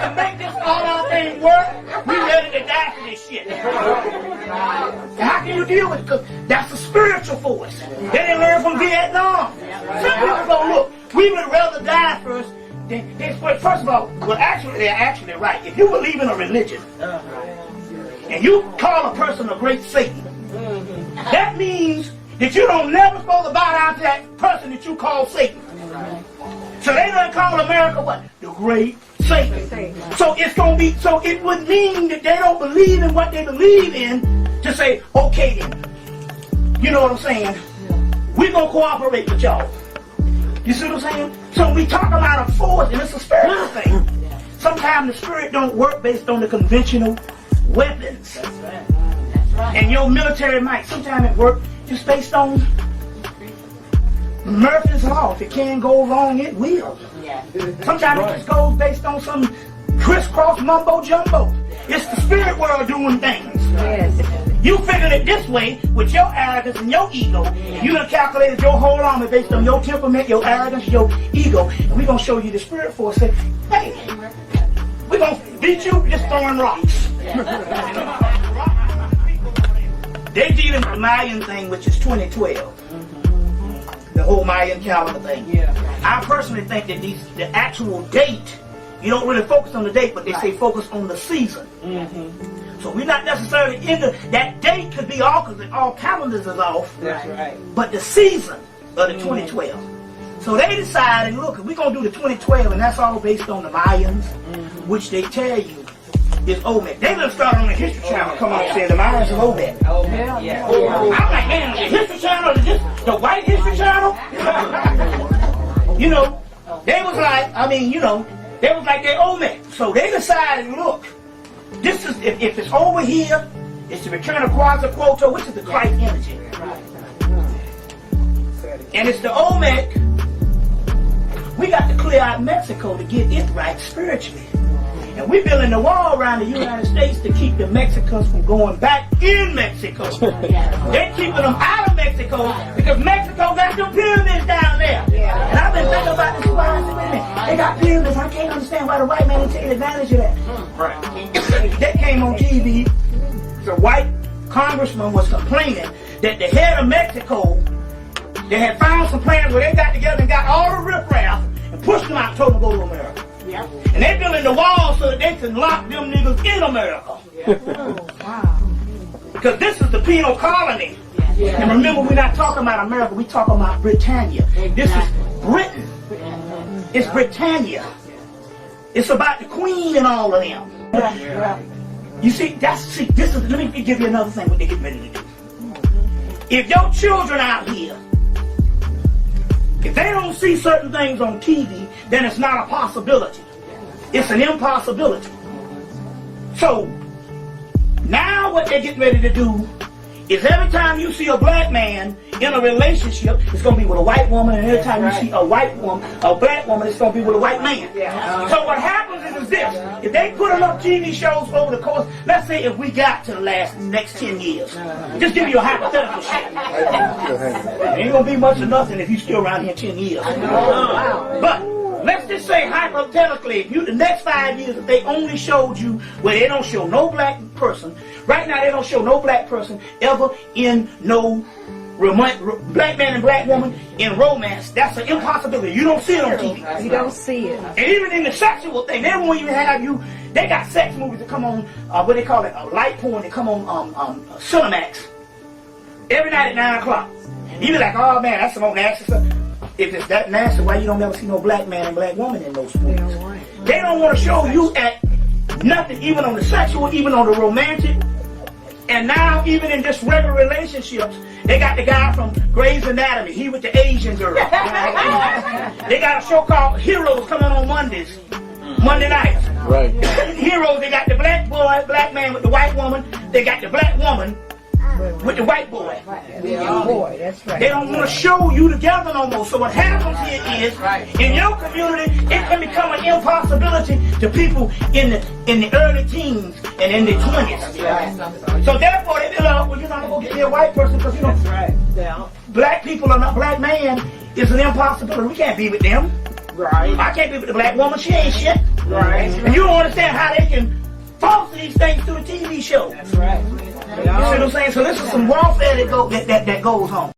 to make this all our thing work, we ready to die for this shit. How can you deal with it? Because that's a spiritual force. They didn't learn from Vietnam. Some people go, look, we would rather die first than first of all, well, actually, they're actually right. If you believe in a religion, and you call a person a great Satan, that means that you don't never supposed to bow down to that person that you call Satan. So they don't call America what? The great Satan. So it's gonna be, so it would mean that they don't believe in what they believe in to say, okay then. You know what I'm saying? We're gonna cooperate with y'all. You see what I'm saying? So we talk about a force, and it's a spiritual thing. Sometimes the spirit don't work based on the conventional weapons. That's right. That's right. And your military might. Sometimes it works just based on Murphy's Law. If it can go wrong, it will. Yeah. Sometimes it just goes based on some crisscross mumbo jumbo. It's the spirit world doing things. Yes. You figured it this way with your arrogance and your ego. And you done calculated your whole army based on your temperament, your arrogance, your ego. And we're going to show you the spirit force. Say, hey, we're going to beat you just throwing rocks. They're dealing with the Mayan thing, which is 2012. The whole Mayan calendar thing. I personally think that the actual date, you don't really focus on the date, but they say focus on the season. So we're not necessarily in that date could be off because all calendars is off. That's right. But the season of the 2012. So they decided, look, we're going to do the 2012, and that's all based on the Mayans, which they tell you is Olmec. They done started on the History Channel, come on and say the Mayans is Olmec. Yeah. I'm like, man, the History Channel is just the white History Channel? You know, they was like, I mean, you know, they was like they're Olmec. So they decided, look, this is, if it's over here, it's the return of Quetzalcoatl, which is the Christ energy. And it's the Olmec. We got to clear out Mexico to get it right spiritually. And we're building a wall around the United States to keep the Mexicans from going back in Mexico. They're keeping them out of Mexico because Mexico got them pyramids down there. And I've been thinking about this while I said, wait a minute, they got pyramids. I can't understand why the white man ain't taking advantage of that. That came on TV. The white congressman was complaining that the head of Mexico, they had found some plans where they got together and got all the riffraff and pushed them out and told them to go to America. And they building the wall so that they can lock them niggas in America. Because this is the penal colony. And remember, we're not talking about America, we're talking about Britannia. This is Britain. It's Britannia. It's about the Queen and all of them. You see, this is, let me give you another thing what they get ready to do. If your children out here, if they don't see certain things on TV, then it's not a possibility. It's an impossibility. So, now what they're getting ready to do is every time you see a black man in a relationship, it's going to be with a white woman, and every time you see a white woman, a black woman, it's going to be with a white man. So what happens is this. If they put enough TV shows over the course, let's say if we got to the next 10 years, just give you a hypothetical shit. It ain't going to be much of nothing if you still around here 10 years. But let's just say hypothetically, if the next 5 years, if they only showed you where they don't show no black person, right now they don't show no black person ever in no black man and black woman in romance, that's an impossibility. You don't see it on TV. You don't see it. And even in the sexual thing, they won't even have you. They got sex movies that come on, what they call it, light porn, that come on Cinemax every night at 9 o'clock. You be like, oh man, that's some old nasty stuff. If it's that nasty, why you don't never see no black man and black woman in those movies? They don't want to show you at nothing, even on the sexual, even on the romantic. And now, even in just regular relationships, they got the guy from Grey's Anatomy, he with the Asian girl. They got a show called Heroes coming on Monday nights. Right. Heroes, they got the black boy, black man with the white woman. They got the black woman with the white boy. Boy, that's right. They don't want to show you together no more. So what happens here is, in your community, it can become an impossibility to people in the early teens and in the 20s. So therefore, they be like, well, you're not going to get me a white person because, you know, black people are not, black man is an impossibility. We can't be with them. Right. I can't be with the black woman. She ain't shit. Right. And you don't understand how they can false these things through the TV show. That's right. You see what I'm saying? So this is some warfare that goes on.